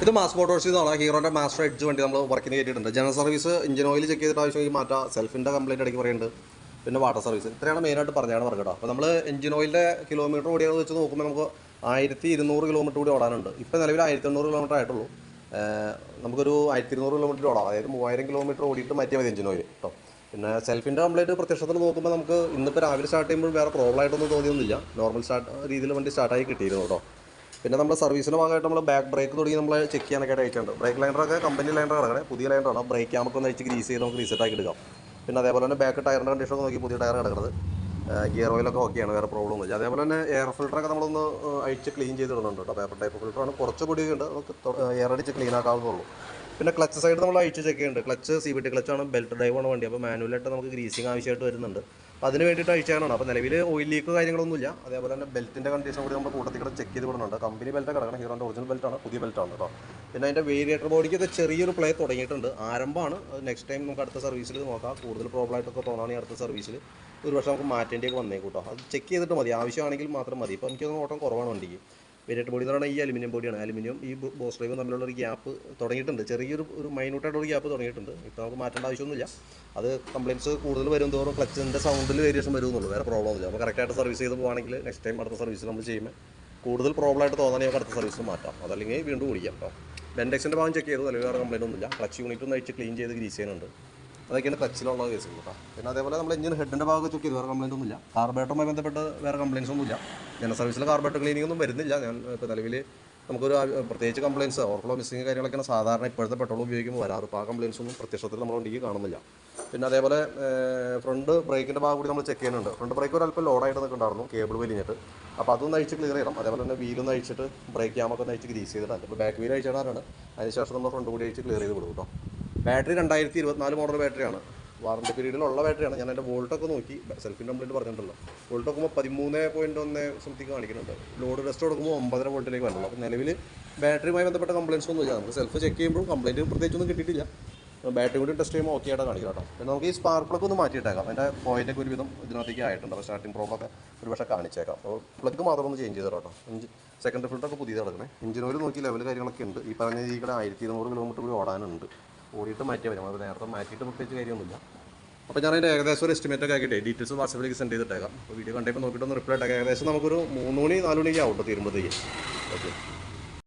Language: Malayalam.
ഇത് മാസ് മോട്ടോഴ്സിൽ നിന്നാണ് ഹീറോൻ്റെ മാസ്റ്റർ എഡ്ജ് വണ്ടി നമ്മൾ വർക്കിന് കയറ്റിയിട്ടുണ്ട്. General service engine oil check ചെയ്തിട്ട് ആവശ്യമെങ്കിൽ മാറ്റാം. സെൽഫിൻ്റെ കംപ്ലയിൻറ്റ് ഇടയ്ക്ക് പറയുന്നുണ്ട്. പിന്നെ വാട്ടർ സർവീസ് ഇത്രയാണ് മെയിനായിട്ട് പറഞ്ഞാണ് വർക്ക് കേട്ടോ. അപ്പോൾ നമ്മൾ എഞ്ചിൻ ഓയിലിൻ്റെ കിലോമീറ്റർ ഓടിയാണെന്ന് വെച്ച് നോക്കുമ്പോൾ നമുക്ക് 1200 കിലോമീറ്റർ കൂടി ഓടാനുണ്ട്. ഇപ്പോൾ നിലവിൽ 1800 കിലോമീറ്റർ ആയിട്ടുള്ളൂ. നമുക്കൊരു 1200 കിലോമീറ്റർ ഓടാം. അതായത് 3000 കിലോമീറ്റർ ഓടിയിട്ട് മാറ്റിയാൽ മതി എഞ്ചിൻ ഓയിൽ കേട്ടോ. പിന്നെ സെൽഫിൻ്റെ കംപ്ലയിൻറ്റ് പ്രത്യക്ഷത്തിൽ നോക്കുമ്പോൾ നമുക്ക് ഇന്നിപ്പോൾ രാവിലെ സ്റ്റാർട്ട് ചെയ്യുമ്പോൾ വേറെ പ്രോബ്ലം ആയിട്ടൊന്നും തോന്നിയൊന്നുമില്ല. നോർമൽ രീതിയിൽ വണ്ടി സ്റ്റാർട്ടായി കിട്ടിയിരുന്നു കേട്ടോ. പിന്നെ നമ്മൾ സർവീസിൻ്റെ ഭാഗമായിട്ട് നമ്മൾ ബാക്ക് ബ്രേക്ക് തുടങ്ങി നമ്മൾ ചെക്ക് ചെയ്യാനൊക്കെ അയച്ചിട്ടുണ്ട്. ബ്രേക്ക് ലൈനറൊക്കെ കമ്പനി ലൈനർ കിടക്കണേ, പുതിയ ലൈനറാണ്. ബ്രേക്ക് ക്യാമൊക്കെ ഒന്ന് അയച്ച് ഗ്രീസ് ചെയ്ത് നമുക്ക് റീസെറ്റ് ആക്കി എടുക്കാം. പിന്നെ അതേപോലെ തന്നെ ബാക്ക് ടയറിൻ്റെ കണ്ടീഷനൊക്കെ നോക്കി പുതിയ ടയർ കിടക്കുന്നത്. ഗിയർ ഓയിലൊക്കെ ഓക്കെയാണ്, വേറെ പ്രോബ്ലം ഒന്നുമില്ല. അതേപോലെ തന്നെ എയർ ഫിൽറ്ററൊക്കെ നമ്മളൊന്ന് അഴിച്ച് ക്ലീൻ ചെയ്തിടുന്നുണ്ട് കേട്ടോ. പേപ്പർ ടൈപ്പ് ഫിൽറ്ററാണ്, കുറച്ച് പൊടിയൊക്കെ ഉണ്ട്, നമുക്ക് എയർ അടിച്ച് ക്ലീൻ ആക്കാവുന്നുള്ളൂ. പിന്നെ ക്ലച്ച് സൈഡ് നമ്മൾ അഴിച്ച് ചെക്ക് ചെയ്യുന്നുണ്ട്. ക്ലച്ച് CVT ക്ലച്ചാണ്, ബെൽറ്റ് ഡ്രൈവാണ് വണ്ടി. അപ്പോൾ മാനുവലായിട്ട് നമുക്ക് ഗ്രീസിങ് ആവശ്യമായിട്ട് വരുന്നുണ്ട്. അപ്പോൾ അതിന് വേണ്ടിയിട്ട് അഴിച്ചാണ്. അപ്പോൾ നിലവിൽ ഓയിൽ ലീക്ക് കാര്യങ്ങളൊന്നുമില്ല. അതേപോലെ തന്നെ ബെൽറ്റിൻ്റെ കണ്ടീഷൻ കൂടി നമ്മൾ കൂട്ടത്തിൽ കൂടെ ചെക്ക് ചെയ്ത് വിടുന്നുണ്ട്. കമ്പനി ബെൽറ്റ് കിടക്കണം, ഹീറോൻ്റെ ഒറിജിനൽ ബെൽറ്റാണ്, പുതിയ ബെൽറ്റാണ് കേട്ടോ. പിന്നെ അതിൻ്റെ വേരിയേറ്റർ ബോഡിക്കൊക്കെ ചെറിയൊരു പ്ലേ തുടങ്ങിയിട്ടുണ്ട്, ആരംഭമാണ്. നെക്സ്റ്റ് ടൈം നമുക്ക് അടുത്ത സർവീസിൽ നോക്കാം. കൂടുതൽ പ്രോബ്ലം ആയിട്ടൊക്കെ തോന്നുകയാണെങ്കിൽ അടുത്ത സർവീസിൽ ഒരു വർഷം നമുക്ക് മാറ്റേണ്ടിയൊക്കെ വന്നേക്കും കേട്ടോ. അത് ചെക്ക് ചെയ്തിട്ട് മതി, ആവശ്യമാണെങ്കിൽ മാത്രം മതി. ഇപ്പോൾ എനിക്കൊന്ന് ഓട്ടം കുറവാണ് വണ്ടിക്ക്. വേരിയേറ്റർ ബോഡി എന്ന് പറഞ്ഞാൽ ഈ അലുമിനിയം ബോഡിയാണ്. അലുമിനിയം ഈ ബോസ് ഡ്രൈവ് തമ്മിലുള്ള ഒരു ഗ്യാപ്പ് തുടങ്ങിയിട്ടുണ്ട്, ചെറിയൊരു മൈന്യൂട്ടായിട്ടൊരു ഗ്യാപ്പ് തുടങ്ങിയിട്ടുണ്ട്. ഇപ്പോൾ നമുക്ക് മാറ്റേണ്ട ആവശ്യമൊന്നുമില്ല. അത് കംപ്ലയിൻറ്റ്സ് കൂടുതൽ വരും തോറും ക്ലച്ചിൻ്റെ സൗണ്ടിൽ വേരിയേഷൻ വരുമെന്നുള്ളൂ, വേറെ പ്രോബ്ലം ഒന്നുമില്ല. അപ്പോൾ കറക്റ്റായിട്ട് സർവീസ് ചെയ്ത് പോകുകയാണെങ്കിൽ നെക്സ്റ്റ് ടൈം അടുത്ത സർവീസിൽ നമ്മൾ ചെയ്യുമ്പോൾ കൂടുതൽ പ്രോബ്ലം ആയിട്ട് തോന്നാണെങ്കിൽ അടുത്ത സർവീസിൽ മാറ്റാം. അതല്ലെങ്കിൽ വീണ്ടും ഓടിക്കാം കേട്ടോ. ബെൻഡെക്സിൻ്റെ ഭാഗം ചെക്ക് ചെയ്തു, അല്ലെങ്കിൽ വേറെ കംപ്ലയിൻ്റ് ഒന്നുമില്ല. ക്ലച്ച് യൂണിറ്റ് ഒന്ന് അഴിച്ച് ക്ലീൻ ചെയ്ത് ഗ്രീസ് ചെയ്യുന്നുണ്ട്. അതൊക്കെയാണ് ക്ലച്ചിലുള്ള കേസ് കേട്ടോ. പിന്നെ അതേപോലെ നമ്മൾ എഞ്ചിൻ ഹെഡിൻ്റെ ഭാഗമൊക്കെ ചെക്ക് ചെയ്തു, വേറെ കംപ്ലയിൻ്റ് ഒന്നുമില്ല. കാർബറേറ്ററുമായി ബന്ധപ്പെട്ട് വേറെ കംപ്ലയിൻസ് ഒന്നുമില്ല. ജനറൽ സർവീസിൽ കാർബറേറ്റർ ക്ലീനിങ് ഒന്നും വരുന്നില്ല. ഞാൻ ഇപ്പോൾ നിലവിൽ നമുക്കൊരു പ്രത്യേകിച്ച് കംപ്ലയിൻസ് ഓവർഫ്ലോ മിസ്സിങ് കാര്യങ്ങളൊക്കെയാണ് സാധാരണ ഇപ്പോഴത്തെ പെട്രോൾ ഉപയോഗിക്കുമ്പോൾ വരാറ്. അപ്പോൾ ആ കംപ്ലയിൻസ് ഒന്നും പ്രത്യക്ഷത്തിൽ നമ്മുടെ വണ്ടിക്ക് കാണുന്നില്ല. പിന്നെ അതേപോലെ ഫ്രണ്ട് ബ്രേക്കിൻ്റെ ഭാഗം കൂടി നമ്മൾ ചെക്ക് ചെയ്യുന്നുണ്ട്. ഫ്രണ്ട് ബ്രേക്ക് ഒരു അല്പം ലോഡായിട്ട് നിൽക്കുന്നുണ്ടായിരുന്നു, കേബിൾ വലിഞ്ഞിട്ട്. അപ്പോൾ അതൊന്ന് അഴിച്ച് ക്ലിയർ ചെയ്യണം. അതേപോലെ തന്നെ വീലൊന്ന് അഴിച്ചിട്ട് ബ്രേക്ക് ക്യാമൊക്കെ ഒന്ന് അഴിച്ച് ഗ്രീസ് ചെയ്തിട്ടാണ്. ഇപ്പോൾ ബാക്ക് വീൽ അഴിച്ചിടാനാണ്. അതിനുശേഷം നമ്മൾ ഫ്രണ്ട് കൂടി അഴിച്ച് ക്ലിയർ ചെയ്ത് വിടും കേട്ടോ. ബാറ്ററി 2024 മോഡൽ ബാറ്ററിയാണ്, വാറണ്ടി പീരീഡിലുള്ള ബാറ്ററിയാണ്. ഞാൻ എൻ്റെ വോൾട്ടൊക്കെ നോക്കി, സെൽഫിൻ്റെ കംപ്ലയിൻറ്റ് പറഞ്ഞിട്ടുണ്ടല്ലോ. വോൾട്ട് നോക്കുമ്പോൾ 13.1 സംതിങ് കാണിക്കുന്നുണ്ട്. ലോഡ് ടെസ്റ്റ് കൊടുക്കുമ്പോൾ 9.5 വോൾട്ടിലേക്ക് വരുള്ളൂ. അപ്പോൾ നിലവിൽ ബാറ്ററിയുമായി ബന്ധപ്പെട്ട കംപ്ലയിൻസ് ഒന്നുമില്ല. നമുക്ക് സെൽഫ് ചെക്ക് ചെയ്യുമ്പോൾ കംപ്ലയിൻറ്റ് പ്രത്യേകിച്ചൊന്നും കിട്ടിയിട്ടില്ല. ബാറ്ററി കൂടി ടെസ്റ്റ് ചെയ്യുമ്പോൾ ഓക്കെ ആയിട്ട് കാണിക്കാം കേട്ടോ. പിന്നെ നമുക്ക് ഈ സ്പാർക്ക് പ്ലഗ് ഒന്ന് മാറ്റിയിട്ടേക്കാം. അതിൻ്റെ പോയിൻ്റൊക്കെ ഒരുവിധം ഇതിനകത്തേക്ക് ആയിട്ടുണ്ട്. അപ്പോൾ സ്റ്റാർട്ടിംഗ് പ്രോബ്ലം ഒക്കെ ഒരു പക്ഷേ കാണിച്ചേക്കാം. അപ്പോൾ പ്ലഗ് മാത്രം ഒന്ന് ചേഞ്ച് ചെയ്തോ കേട്ടോ. സെക്കൻഡ് ഫിൽറ്ററൊക്കെ പുതിയത് കിടക്കണേ. എഞ്ചിൻ ഓയിൽ നോക്കി ലെവൽ കാര്യങ്ങളൊക്കെ ഉണ്ട്. ഈ പറഞ്ഞ രീതിയിൽ 1200 കിലോമീറ്റർ കൂടി ഓടാനുണ്ട്. ഓടിയിട്ട് മാറ്റിയാൽ വരും. അത് നേരത്തെ മാറ്റിയിട്ട് പ്രത്യേകിച്ച് കാര്യമൊന്നുമില്ല. അപ്പോൾ ഞാൻ അതിൻ്റെ ഏകദേശം ഒരു എസ്റ്റിമേറ്റൊക്കെ ആക്കിയിട്ടേ ഡീറ്റെയിൽസ് വാട്സാപ്പിലേക്ക് സെൻഡ് ചെയ്തിട്ടേക്കാം. അപ്പോൾ വീഡിയോ കണ്ടപ്പോൾ നോക്കിയിട്ടൊന്ന് റിപ്ലൈ ഇട്ടേക്കാം. ഏകദേശം നമുക്കൊരു 3 മണി 4 മണിക്ക് ആവും തീരുമ്പോഴത്തേക്ക്. ഓക്കെ.